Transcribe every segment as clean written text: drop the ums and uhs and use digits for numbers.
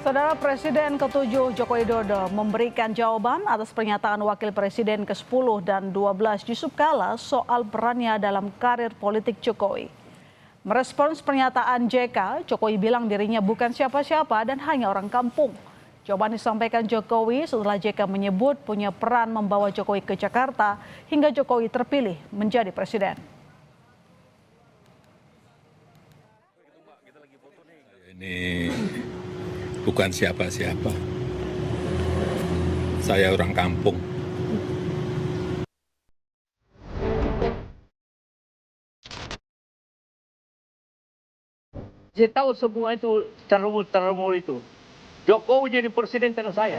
Saudara Presiden ke-7 Joko Widodo memberikan jawaban atas pernyataan Wakil Presiden ke-10 dan 12 Yusuf Kala soal perannya dalam karir politik Jokowi. Merespons pernyataan JK, Jokowi bilang dirinya bukan siapa-siapa dan hanya orang kampung. Jawaban disampaikan Jokowi setelah JK menyebut punya peran membawa Jokowi ke Jakarta hingga Jokowi terpilih menjadi presiden. Ini bukan siapa-siapa. Saya orang kampung. Saya tahu semua itu terumur itu. Jokowi jadi presiden karena saya.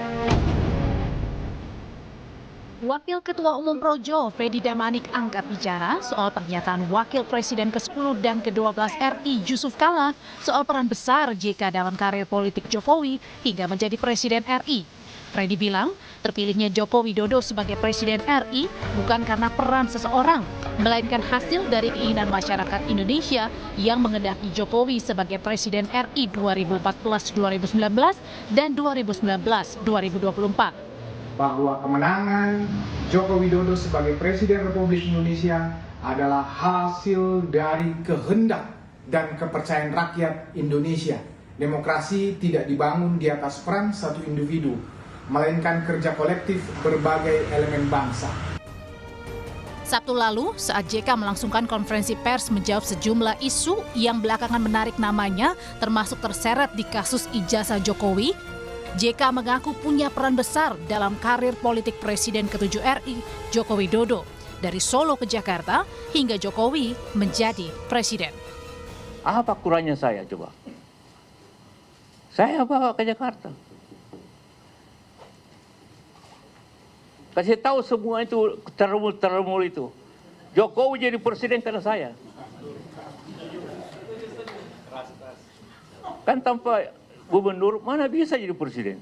Wakil Ketua Umum Projo, Freddy Damanik angkat bicara soal pernyataan Wakil Presiden ke-10 dan ke-12 RI Yusuf Kala soal peran besar JK dalam karir politik Jokowi hingga menjadi Presiden RI. Freddy bilang, terpilihnya Joko Widodo sebagai Presiden RI bukan karena peran seseorang, melainkan hasil dari keinginan masyarakat Indonesia yang mengendaki Jokowi sebagai Presiden RI 2014-2019 dan 2019-2024. Bahwa kemenangan Joko Widodo sebagai Presiden Republik Indonesia adalah hasil dari kehendak dan kepercayaan rakyat Indonesia. Demokrasi tidak dibangun di atas peran satu individu, melainkan kerja kolektif berbagai elemen bangsa. Sabtu lalu, saat JK melangsungkan konferensi pers menjawab sejumlah isu yang belakangan menarik namanya, termasuk terseret di kasus ijazah Jokowi, JK mengaku punya peran besar dalam karir politik Presiden ke-7 RI, Joko Widodo, dari Solo ke Jakarta hingga Jokowi menjadi presiden. Apa kurangnya saya coba? Saya bawa ke Jakarta. Kasih tahu semua itu terumur itu. Jokowi jadi presiden karena saya. Kan tanpa gubernur mana bisa jadi presiden?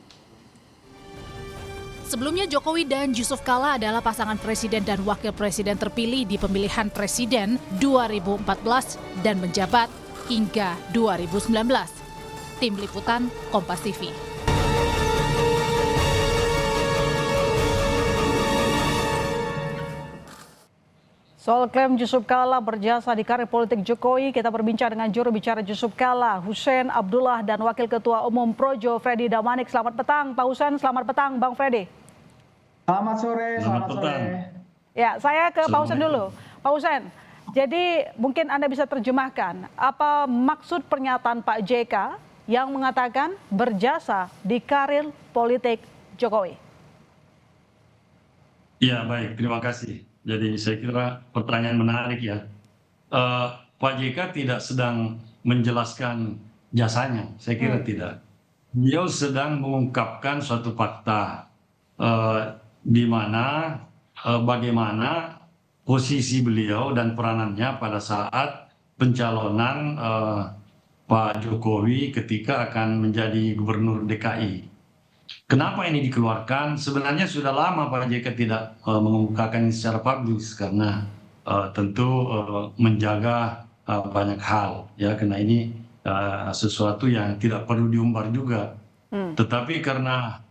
Sebelumnya Jokowi dan Yusuf Kala adalah pasangan presiden dan wakil presiden terpilih di pemilihan presiden 2014 dan menjabat hingga 2019. Tim Liputan Kompas TV. Soal klaim Yusuf Kala berjasa di karir politik Jokowi, kita berbincang dengan juru bicara Yusuf Kala, Hussein Abdullah, dan Wakil Ketua Umum Projo, Freddy Damanik. Selamat petang, Pak Hussein. Selamat petang, Bang Freddy. Selamat sore, selamat sore. Ya, saya ke Pak Hussein dulu. Pak Hussein, jadi mungkin Anda bisa terjemahkan apa maksud pernyataan Pak JK yang mengatakan berjasa di karir politik Jokowi? Ya, baik. Terima kasih. Jadi saya kira pertanyaan menarik ya. Pak JK tidak sedang menjelaskan jasanya, saya kira tidak. Beliau sedang mengungkapkan suatu fakta di mana bagaimana posisi beliau dan peranannya pada saat pencalonan Pak Jokowi ketika akan menjadi gubernur DKI. Kenapa ini dikeluarkan? Sebenarnya sudah lama Pak JK tidak mengemukakan ini secara publis karena tentu menjaga banyak hal ya, karena ini sesuatu yang tidak perlu diumbar juga. Tetapi karena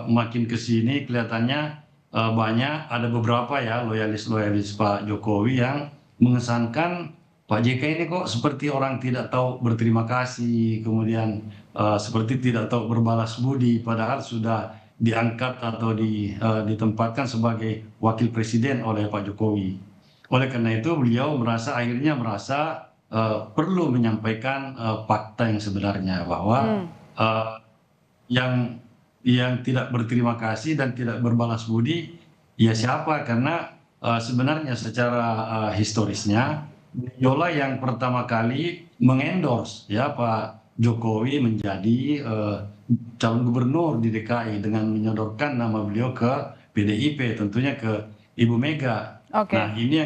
makin ke sini kelihatannya banyak ada beberapa ya loyalis Pak Jokowi yang mengesankan Pak JK ini kok seperti orang tidak tahu berterima kasih, kemudian seperti tidak tahu berbalas budi, padahal sudah diangkat atau ditempatkan sebagai wakil presiden oleh Pak Jokowi. Oleh karena itu beliau akhirnya merasa perlu menyampaikan fakta yang sebenarnya bahwa yang tidak berterima kasih dan tidak berbalas budi ya siapa, karena sebenarnya secara historisnya beliaulah yang pertama kali mengendorse ya Pak Jokowi menjadi calon gubernur di DKI dengan menyodorkan nama beliau ke PDIP, tentunya ke Ibu Mega. Nah, ini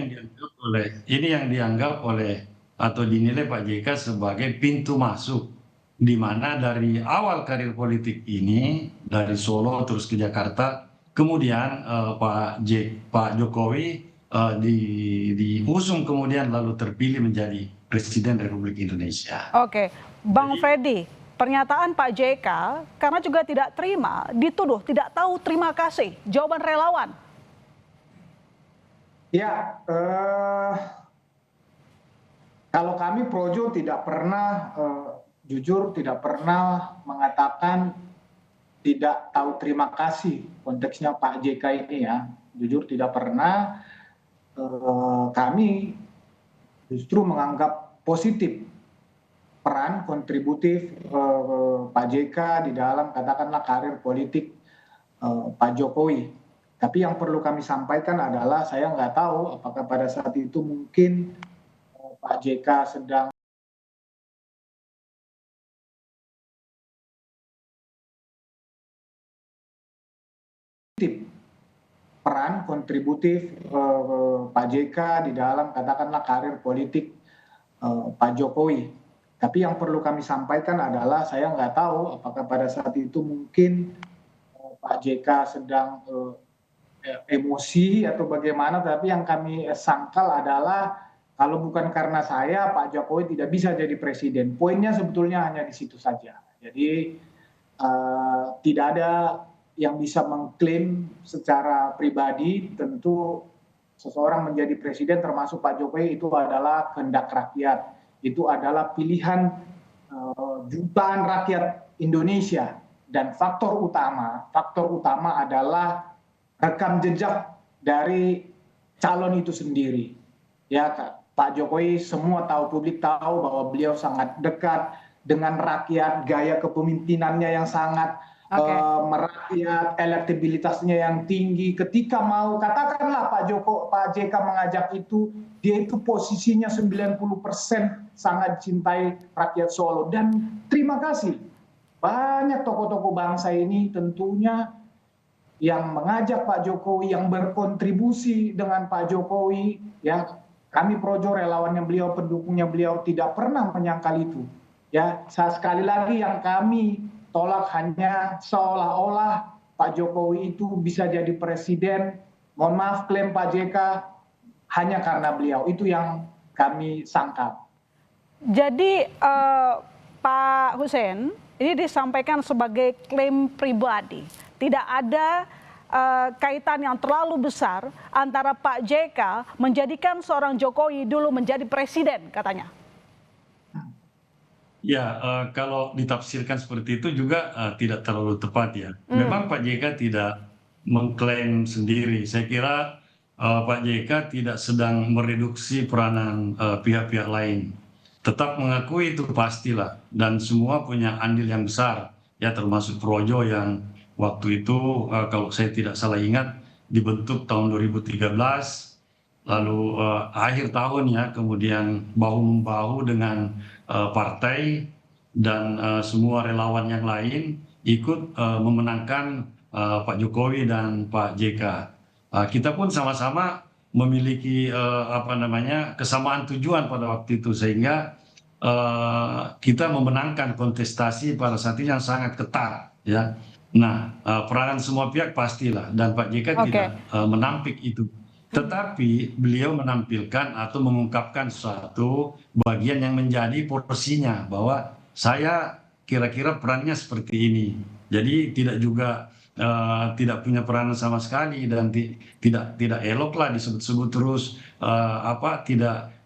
yang dianggap oleh atau dinilai Pak JK sebagai pintu masuk di mana dari awal karir politik ini dari Solo terus ke Jakarta, kemudian Pak Jokowi diusung kemudian lalu terpilih menjadi Presiden Republik Indonesia. Oke, Bang Freddy, pernyataan Pak JK karena juga tidak terima, dituduh tidak tahu terima kasih. Jawaban relawan. Ya, kalau kami Projo tidak pernah, jujur tidak pernah mengatakan tidak tahu terima kasih konteksnya Pak JK ini ya. Jujur tidak pernah, kami justru menganggap positif peran kontributif Pak JK di dalam katakanlah karir politik Pak Jokowi. Tapi yang perlu kami sampaikan adalah saya nggak tahu apakah pada saat itu mungkin Pak JK sedang peran kontributif Pak JK di dalam katakanlah karir politik Pak Jokowi. Tapi yang perlu kami sampaikan adalah saya nggak tahu apakah pada saat itu mungkin Pak JK sedang emosi atau bagaimana, tapi yang kami sangkal adalah kalau bukan karena saya, Pak Jokowi tidak bisa jadi presiden. Poinnya sebetulnya hanya di situ saja. Jadi tidak ada yang bisa mengklaim secara pribadi, tentu seseorang menjadi presiden termasuk Pak Jokowi itu adalah kehendak rakyat. Itu adalah pilihan jutaan rakyat Indonesia. Dan faktor utama adalah rekam jejak dari calon itu sendiri. Ya, Pak Jokowi semua tahu, publik tahu bahwa beliau sangat dekat dengan rakyat, gaya kepemimpinannya yang sangat merakyat, elektabilitasnya yang tinggi. Ketika mau katakanlah Pak JK mengajak itu, dia itu posisinya 90% sangat dicintai rakyat Solo. Dan terima kasih banyak tokoh-tokoh bangsa ini tentunya yang mengajak Pak Jokowi, yang berkontribusi dengan Pak Jokowi, ya kami Projo relawannya beliau, pendukungnya beliau tidak pernah menyangkal itu. Ya, sekali lagi yang kami tolak hanya seolah-olah Pak Jokowi itu bisa jadi presiden. Mohon maaf, klaim Pak JK hanya karena beliau, itu yang kami sangkal. Jadi Pak Hussein, ini disampaikan sebagai klaim pribadi. Tidak ada kaitan yang terlalu besar antara Pak JK menjadikan seorang Jokowi dulu menjadi presiden katanya. Ya, kalau ditafsirkan seperti itu juga tidak terlalu tepat ya. Memang Pak JK tidak mengklaim sendiri. Saya kira Pak JK tidak sedang mereduksi peranan pihak-pihak lain. Tetap mengakui itu pastilah. Dan semua punya andil yang besar. Ya, termasuk Projo yang waktu itu kalau saya tidak salah ingat dibentuk tahun 2013. Lalu akhir tahun ya, kemudian bahu-membahu dengan partai dan semua relawan yang lain ikut memenangkan Pak Jokowi dan Pak JK. Kita pun sama-sama memiliki kesamaan tujuan pada waktu itu, sehingga kita memenangkan kontestasi pada saat itu yang sangat ketat ya. Nah, peranan semua pihak pastilah, dan Pak JK tidak menampik itu. Tetapi beliau menampilkan atau mengungkapkan suatu bagian yang menjadi porsinya, bahwa saya kira-kira perannya seperti ini. Jadi tidak juga tidak punya peranan sama sekali, dan tidak elok lah disebut-sebut terus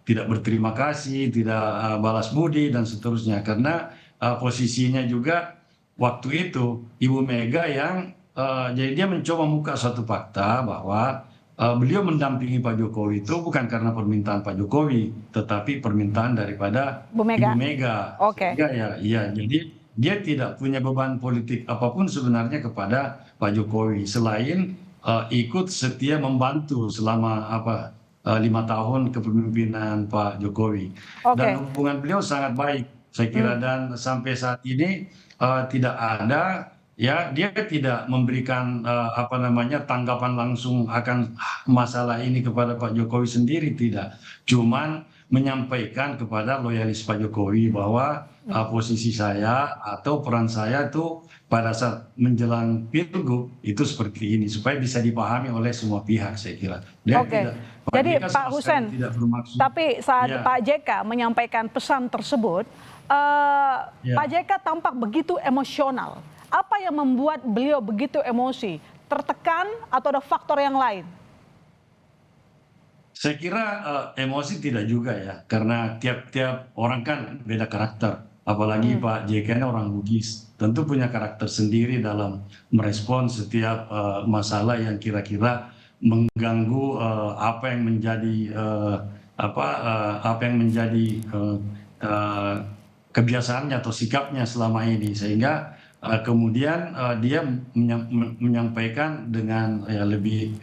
tidak berterima kasih, tidak balas budi dan seterusnya. Karena posisinya juga waktu itu Ibu Mega yang jadi dia mencoba membuka suatu fakta bahwa beliau mendampingi Pak Jokowi itu bukan karena permintaan Pak Jokowi, tetapi permintaan daripada Ibu Mega. Oke. Ya, jadi dia tidak punya beban politik apapun sebenarnya kepada Pak Jokowi selain ikut setia membantu selama 5 tahun kepemimpinan Pak Jokowi. Dan hubungan beliau sangat baik, saya kira, dan sampai saat ini tidak ada. Ya, dia tidak memberikan tanggapan langsung akan masalah ini kepada Pak Jokowi sendiri, tidak. Cuman menyampaikan kepada loyalis Pak Jokowi bahwa posisi saya atau peran saya itu pada saat menjelang Pilgub itu seperti ini, supaya bisa dipahami oleh semua pihak, saya kira. Jadi Pak Hussein, tapi saat Pak JK menyampaikan pesan tersebut, Ya. Pak JK tampak begitu emosional. Apa yang membuat beliau begitu emosi? Tertekan atau ada faktor yang lain? Saya kira emosi tidak juga ya, karena tiap-tiap orang kan beda karakter. Apalagi Pak JK ini orang Bugis, tentu punya karakter sendiri dalam merespon setiap masalah yang kira-kira mengganggu apa yang menjadi kebiasaannya atau sikapnya selama ini, sehingga kemudian dia menyampaikan dengan ya lebih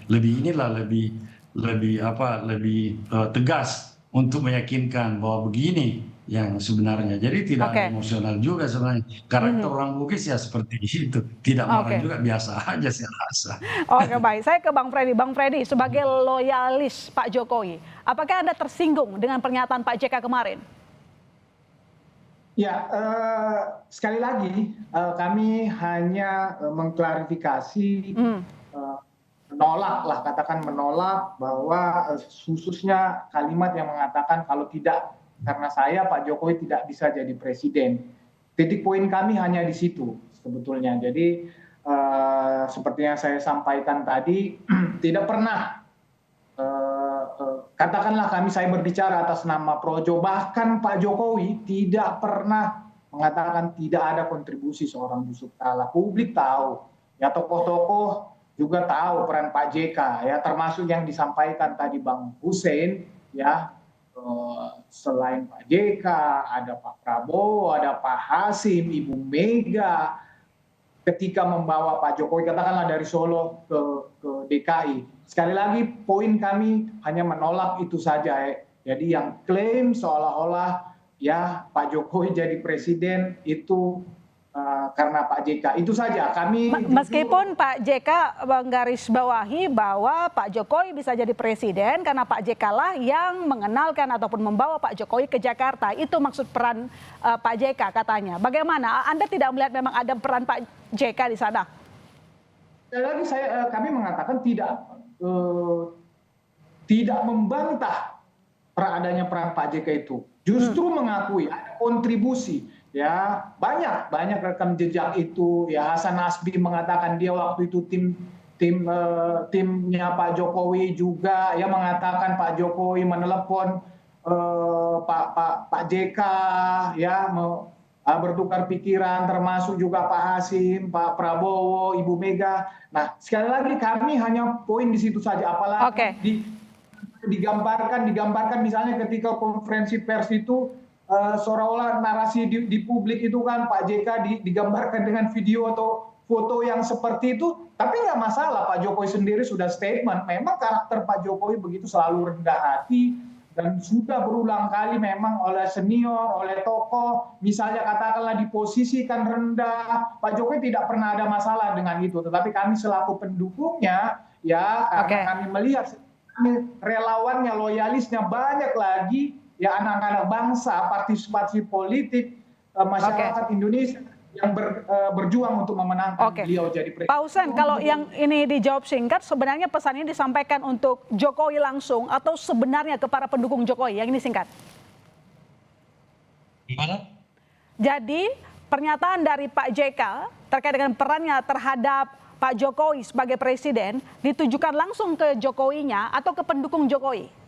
tegas untuk meyakinkan bahwa begini yang sebenarnya. Jadi tidak ada emosional juga sebenarnya. Karakter orang Bugis ya seperti itu. Tidak marah juga, biasa aja saya rasa. Oke, baik. Saya ke Bang Freddy. Bang Freddy, sebagai loyalis Pak Jokowi, apakah Anda tersinggung dengan pernyataan Pak JK kemarin? Ya, sekali lagi kami hanya mengklarifikasi, menolak lah, katakan menolak bahwa khususnya kalimat yang mengatakan kalau tidak karena saya Pak Jokowi tidak bisa jadi presiden. Titik poin kami hanya di situ sebetulnya. Jadi seperti yang saya sampaikan tadi, tidak pernah katakanlah saya berbicara atas nama Projo, bahkan Pak Jokowi tidak pernah mengatakan tidak ada kontribusi seorang Yusuf Kalla. Publik tahu, ya tokoh-tokoh juga tahu peran Pak JK, ya termasuk yang disampaikan tadi Bang Hussein, ya selain Pak JK ada Pak Prabowo, ada Pak Hasim, Ibu Mega, ketika membawa Pak Jokowi katakanlah dari Solo ke DKI. Sekali lagi poin kami hanya menolak itu saja. Jadi yang klaim seolah-olah ya Pak Jokowi jadi presiden itu karena Pak JK, itu saja. Kami meskipun Pak JK menggarisbawahi bahwa Pak Jokowi bisa jadi presiden karena Pak JK lah yang mengenalkan ataupun membawa Pak Jokowi ke Jakarta. Itu maksud peran Pak JK katanya. Bagaimana? Anda tidak melihat memang ada peran Pak JK di sana? Sekali lagi kami mengatakan tidak membantah adanya peran Pak JK itu. Justru mengakui ada kontribusi. Ya, banyak rekam jejak itu. Ya, Hasan Nasbi mengatakan dia waktu itu timnya Pak Jokowi juga ya mengatakan Pak Jokowi menelepon Pak JK ya bertukar pikiran, termasuk juga Pak Hasim, Pak Prabowo, Ibu Mega. Nah, sekali lagi kami hanya poin di situ saja, apalagi digambarkan misalnya ketika konferensi pers itu seolah-olah narasi di publik itu kan Pak JK digambarkan dengan video atau foto yang seperti itu, tapi nggak masalah. Pak Jokowi sendiri sudah statement, memang karakter Pak Jokowi begitu, selalu rendah hati, dan sudah berulang kali memang oleh senior, oleh tokoh, misalnya katakanlah diposisikan rendah, Pak Jokowi tidak pernah ada masalah dengan itu. Tetapi kami selaku pendukungnya, ya karena kami melihat relawannya, loyalisnya banyak lagi, ya anak-anak bangsa, partisipasi politik, masyarakat Indonesia yang berjuang untuk memenangkan beliau jadi presiden. Pak Hussein, kalau yang ini dijawab singkat, sebenarnya pesan ini disampaikan untuk Jokowi langsung atau sebenarnya ke para pendukung Jokowi? Yang ini singkat. Gimana? Jadi pernyataan dari Pak JK terkait dengan perannya terhadap Pak Jokowi sebagai presiden ditujukan langsung ke Jokowinya atau ke pendukung Jokowi?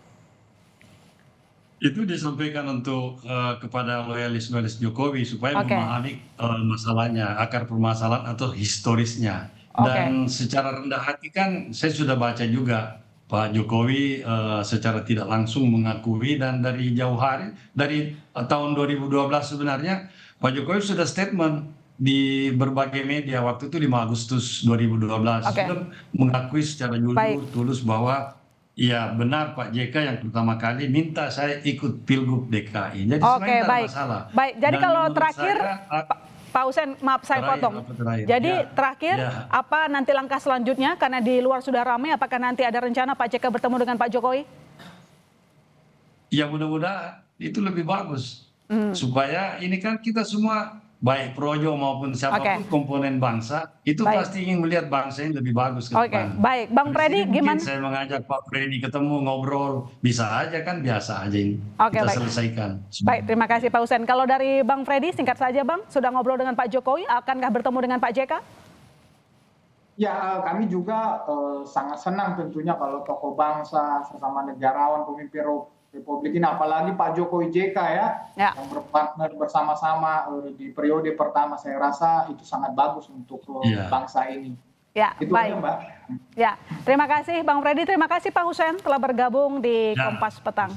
Itu disampaikan untuk kepada loyalis Jokowi supaya memahami masalahnya, akar permasalahan atau historisnya. Dan secara rendah hati kan saya sudah baca juga Pak Jokowi secara tidak langsung mengakui, dan dari jauh hari, dari tahun 2012 sebenarnya Pak Jokowi sudah statement di berbagai media waktu itu 5 Agustus 2012 sudah mengakui secara jujur tulus bahwa iya benar Pak JK yang pertama kali minta saya ikut Pilgub DKI. Jadi sebenarnya tidak ada masalah. Baik, jadi dan kalau terakhir Pak Hussein, maaf saya potong. Jadi terakhir apa nanti langkah selanjutnya, karena di luar sudah ramai, apakah nanti ada rencana Pak JK bertemu dengan Pak Jokowi? Ya mudah-mudahan itu lebih bagus. Supaya ini kan kita semua baik Projo maupun siapapun komponen bangsa, itu pasti ingin melihat bangsa ini lebih bagus ke depan. Baik. Bang Freddy, gimana? Saya mengajak Pak Freddy ketemu, ngobrol, bisa aja kan, biasa aja ini. Kita selesaikan. Baik, terima kasih Pak Hussein. Kalau dari Bang Freddy, singkat saja Bang, sudah ngobrol dengan Pak Jokowi, akankah bertemu dengan Pak JK? Ya, kami juga sangat senang tentunya kalau tokoh bangsa, sesama negarawan, pemimpin Republik ini, apalagi Pak Jokowi JK yang berpartner bersama-sama di periode pertama, saya rasa itu sangat bagus untuk bangsa ini. Ya, itu baik. aja, Mbak. Ya, terima kasih Bang Freddy, terima kasih Pak Hussein telah bergabung di Kompas Petang.